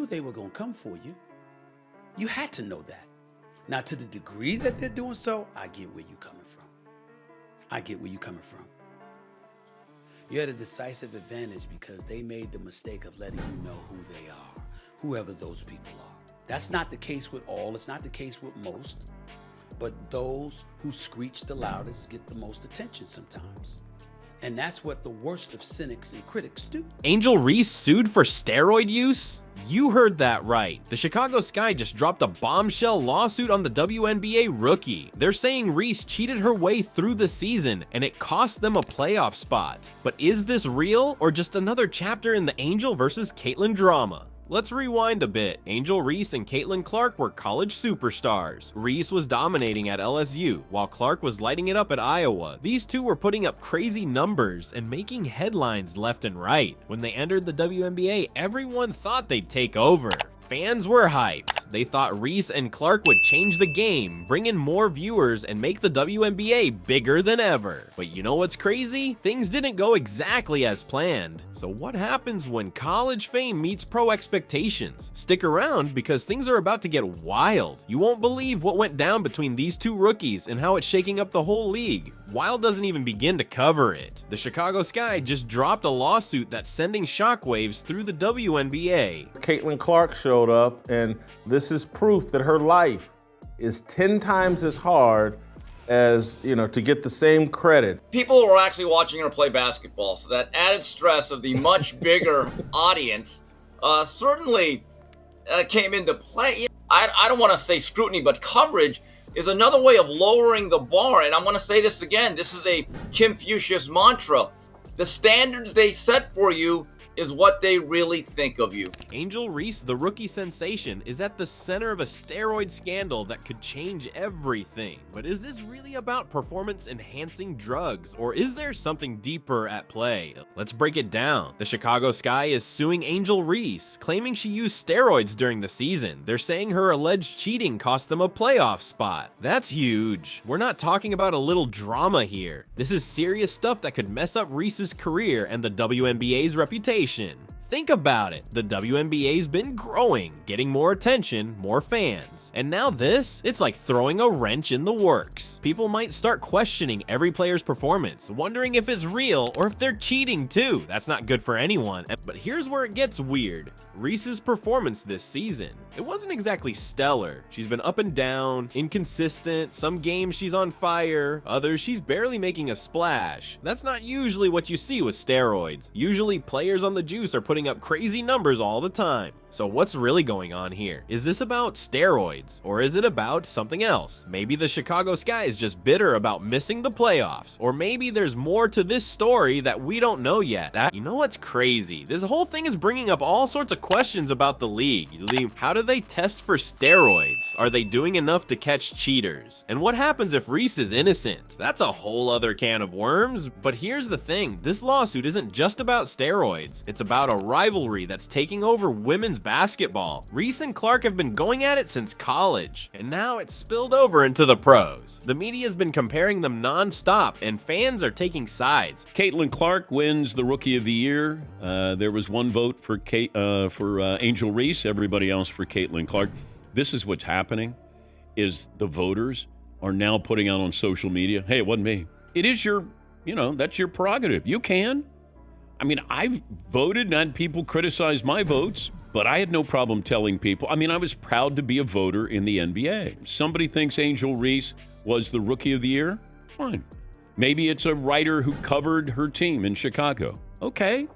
knew they were going to come for you. You had to know that. Now, to the degree that they're doing so, I get where you're coming from. I get where you're coming from. You had a decisive advantage because they made the mistake of letting you know who they are, whoever those people are. That's not the case with all. It's not the case with most. But those who screech the loudest get the most attention sometimes. And that's what the worst of cynics and critics do. Angel Reese sued for steroid use? You heard that right. The Chicago Sky just dropped a bombshell lawsuit on the WNBA rookie. They're saying Reese cheated her way through the season and it cost them a playoff spot. But is this real or just another chapter in the Angel versus Caitlyn drama? Let's rewind a bit. Angel Reese and Caitlyn Clark were college superstars. Reese was dominating at LSU, while Clark was lighting it up at Iowa. These two were putting up crazy numbers and making headlines left and right. When they entered the WNBA, everyone thought they'd take over. Fans were hyped. They thought Reese and Clark would change the game, bring in more viewers, and make the WNBA bigger than ever. But you know what's crazy? Things didn't go exactly as planned. So what happens when college fame meets pro expectations? Stick around because things are about to get wild. You won't believe what went down between these two rookies and how it's shaking up the whole league. Wild doesn't even begin to cover it. The Chicago Sky just dropped a lawsuit that's sending shockwaves through the WNBA. Caitlyn Clark showed up, and this is proof that her life is 10 times as hard as, to get the same credit. People were actually watching her play basketball, so that added stress of the much bigger audience certainly came into play. I don't want to say scrutiny, but coverage is another way of lowering the bar. And I'm going to say this again. This is a Confucius mantra. The standards they set for you is what they really think of you. Angel Reese, the rookie sensation, is at the center of a steroid scandal that could change everything. But is this really about performance-enhancing drugs, or is there something deeper at play? Let's break it down. The Chicago Sky is suing Angel Reese, claiming she used steroids during the season. They're saying her alleged cheating cost them a playoff spot. That's huge. We're not talking about a little drama here. This is serious stuff that could mess up Reese's career and the WNBA's reputation. Think about it. The WNBA's been growing, getting more attention, more fans. And now this? It's like throwing a wrench in the works. People might start questioning every player's performance, wondering if it's real or if they're cheating too. That's not good for anyone. But here's where it gets weird. Reese's performance this season. It wasn't exactly stellar. She's been up and down, inconsistent. Some games she's on fire, others she's barely making a splash. That's not usually what you see with steroids. Usually players on the juice are putting up crazy numbers all the time. So what's really going on here? Is this about steroids, or is it about something else? Maybe the Chicago Sky is just bitter about missing the playoffs, or maybe there's more to this story that we don't know yet. You know what's crazy? This whole thing is bringing up all sorts of questions about the league. How do they test for steroids? Are they doing enough to catch cheaters? And what happens if Reese is innocent? That's a whole other can of worms. But here's the thing, this lawsuit isn't just about steroids. It's about a rivalry that's taking over women's basketball. Reese and Clark have been going at it since college, and now it's spilled over into the pros. The media has been comparing them non-stop, and fans are taking sides. Caitlyn Clark wins the Rookie of the Year. There was one vote for Angel Reese, everybody else for Caitlyn Clark. This is what's happening, is the voters are now putting out on social media, hey, it wasn't me. It is your, that's your prerogative. You can. I mean, I've voted and had people criticize my votes, but I had no problem telling people. I mean, I was proud to be a voter in the NBA. Somebody thinks Angel Reese was the Rookie of the Year? Fine. Maybe it's a writer who covered her team in Chicago. Okay.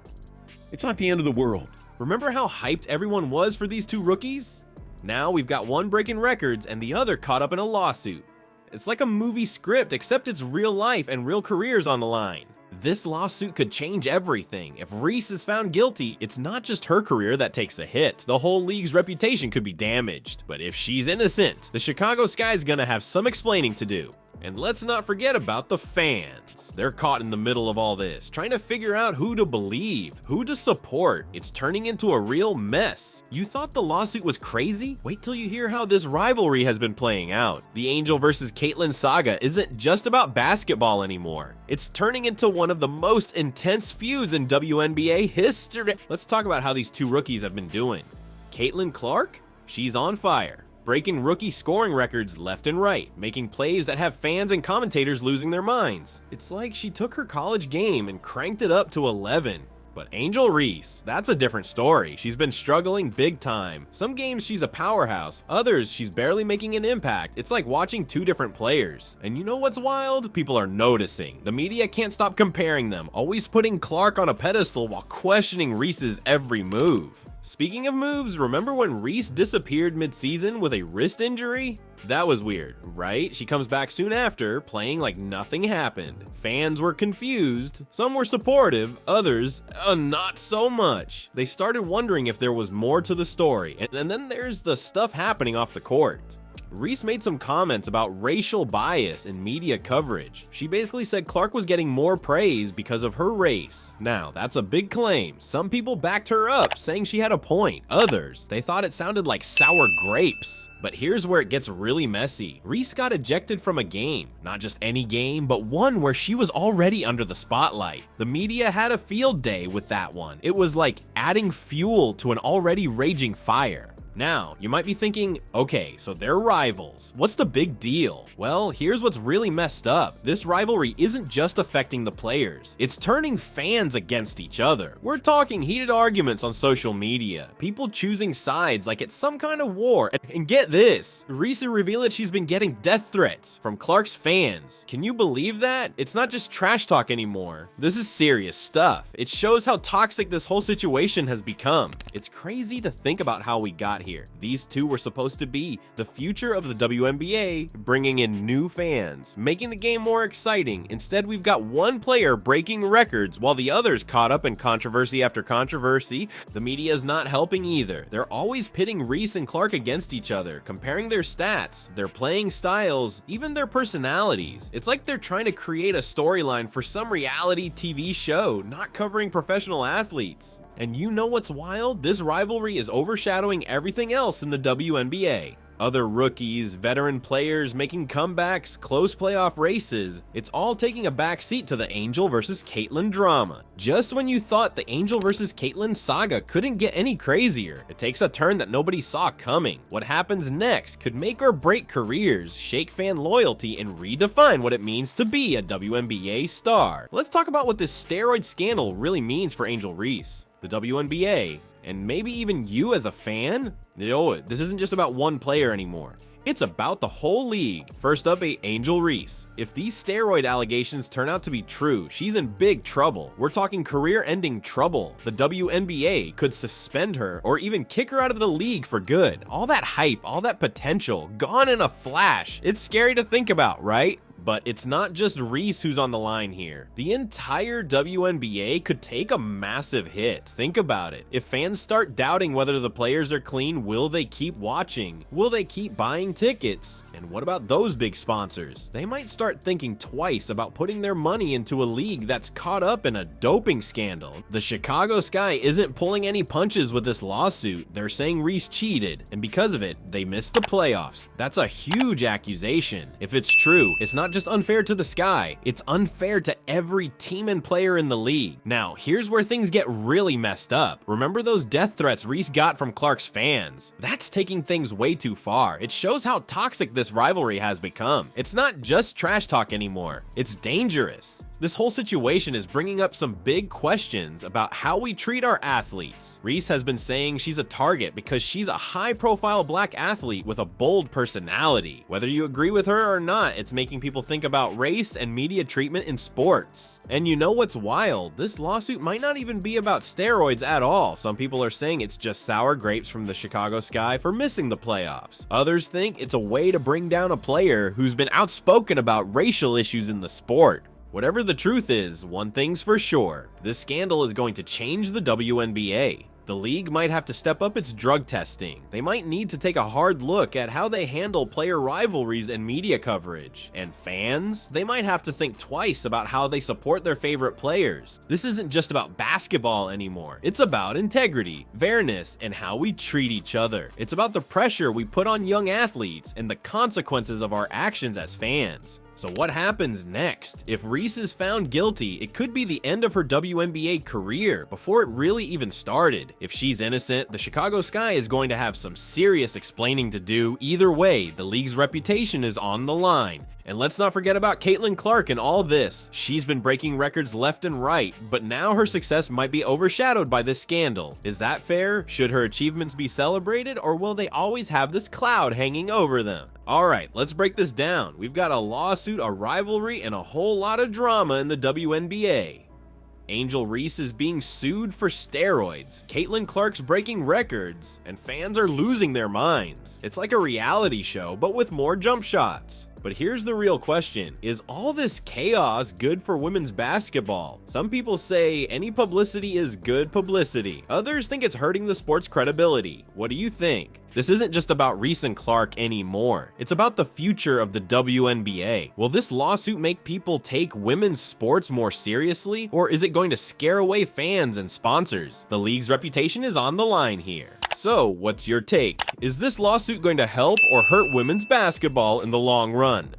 It's not the end of the world. Remember how hyped everyone was for these two rookies? Now we've got one breaking records and the other caught up in a lawsuit. It's like a movie script, except it's real life and real careers on the line. This lawsuit could change everything. If Reese is found guilty, it's not just her career that takes a hit. The whole league's reputation could be damaged. But if she's innocent, the Chicago Sky's gonna have some explaining to do. And let's not forget about the fans. They're caught in the middle of all this, trying to figure out who to believe, who to support. It's turning into a real mess. You thought the lawsuit was crazy? Wait till you hear how this rivalry has been playing out. The Angel versus Caitlyn saga isn't just about basketball anymore. It's turning into one of the most intense feuds in WNBA history. Let's talk about how these two rookies have been doing. Caitlin Clark? She's on fire, breaking rookie scoring records left and right, making plays that have fans and commentators losing their minds. It's like she took her college game and cranked it up to 11. But Angel Reese, that's a different story. She's been struggling big time. Some games she's a powerhouse, others she's barely making an impact. It's like watching two different players. And you know what's wild? People are noticing. The media can't stop comparing them, always putting Clark on a pedestal while questioning Reese's every move. Speaking of moves, remember when Reese disappeared mid-season with a wrist injury? That was weird, right? She comes back soon after, playing like nothing happened. Fans were confused, some were supportive, others, not so much. They started wondering if there was more to the story, and then there's the stuff happening off the court. Reese made some comments about racial bias in media coverage. She basically said Clark was getting more praise because of her race. Now, that's a big claim. Some people backed her up, saying she had a point. Others, they thought it sounded like sour grapes. But here's where it gets really messy. Reese got ejected from a game. Not just any game, but one where she was already under the spotlight. The media had a field day with that one. It was like adding fuel to an already raging fire. Now, you might be thinking, okay, so they're rivals. What's the big deal? Well, here's what's really messed up. This rivalry isn't just affecting the players. It's turning fans against each other. We're talking heated arguments on social media. People choosing sides like it's some kind of war. And get this, Reese revealed that she's been getting death threats from Clark's fans. Can you believe that? It's not just trash talk anymore. This is serious stuff. It shows how toxic this whole situation has become. It's crazy to think about how we got here. These two were supposed to be the future of the WNBA, bringing in new fans, making the game more exciting. Instead, we've got one player breaking records while the others caught up in controversy after controversy. The media is not helping either. They're always pitting Reese and Clark against each other, comparing their stats, their playing styles, even their personalities. It's like they're trying to create a storyline for some reality TV show, not covering professional athletes. And you know what's wild? This rivalry is overshadowing everything else in the WNBA. Other rookies, veteran players making comebacks, close playoff races. It's all taking a back seat to the Angel versus Caitlin drama. Just when you thought the Angel versus Caitlin saga couldn't get any crazier, it takes a turn that nobody saw coming. What happens next could make or break careers, shake fan loyalty, and redefine what it means to be a WNBA star. Let's talk about what this steroid scandal really means for Angel Reese, the WNBA, and maybe even you as a fan. This isn't just about one player anymore. It's about the whole league. First up, Angel Reese. If these steroid allegations turn out to be true, she's in big trouble. We're talking career-ending trouble. The WNBA could suspend her or even kick her out of the league for good. All that hype, all that potential, gone in a flash. It's scary to think about, right? But it's not just Reese who's on the line here. The entire WNBA could take a massive hit. Think about it. If fans start doubting whether the players are clean, will they keep watching? Will they keep buying tickets? And what about those big sponsors? They might start thinking twice about putting their money into a league that's caught up in a doping scandal. The Chicago Sky isn't pulling any punches with this lawsuit. They're saying Reese cheated, and because of it, they missed the playoffs. That's a huge accusation. If it's true, it's not just unfair to the Sky, it's unfair to every team and player in the league. Now, here's where things get really messed up. Remember those death threats Reese got from Clark's fans? That's taking things way too far. It shows how toxic this rivalry has become. It's not just trash talk anymore, it's dangerous. This whole situation is bringing up some big questions about how we treat our athletes. Reese has been saying she's a target because she's a high-profile black athlete with a bold personality. Whether you agree with her or not, it's making people think about race and media treatment in sports. And you know what's wild? This lawsuit might not even be about steroids at all. Some people are saying it's just sour grapes from the Chicago Sky for missing the playoffs. Others think it's a way to bring down a player who's been outspoken about racial issues in the sport. Whatever the truth is, one thing's for sure, this scandal is going to change the WNBA. The league might have to step up its drug testing. They might need to take a hard look at how they handle player rivalries and media coverage. And fans, they might have to think twice about how they support their favorite players. This isn't just about basketball anymore. It's about integrity, fairness, and how we treat each other. It's about the pressure we put on young athletes and the consequences of our actions as fans. So what happens next? If Reese is found guilty, it could be the end of her WNBA career before it really even started. If she's innocent, the Chicago Sky is going to have some serious explaining to do. Either way, the league's reputation is on the line. And let's not forget about Caitlin Clark and all this. She's been breaking records left and right, but now her success might be overshadowed by this scandal. Is that fair? Should her achievements be celebrated, or will they always have this cloud hanging over them? Alright, let's break this down. We've got a lawsuit, a rivalry, and a whole lot of drama in the WNBA. Angel Reese is being sued for steroids, Caitlin Clark's breaking records, and fans are losing their minds. It's like a reality show, but with more jump shots. But here's the real question. Is all this chaos good for women's basketball? Some people say any publicity is good publicity. Others think it's hurting the sport's credibility. What do you think? This isn't just about Reese and Clark anymore. It's about the future of the WNBA. Will this lawsuit make people take women's sports more seriously, or is it going to scare away fans and sponsors? The league's reputation is on the line here. So, what's your take? Is this lawsuit going to help or hurt women's basketball in the long run?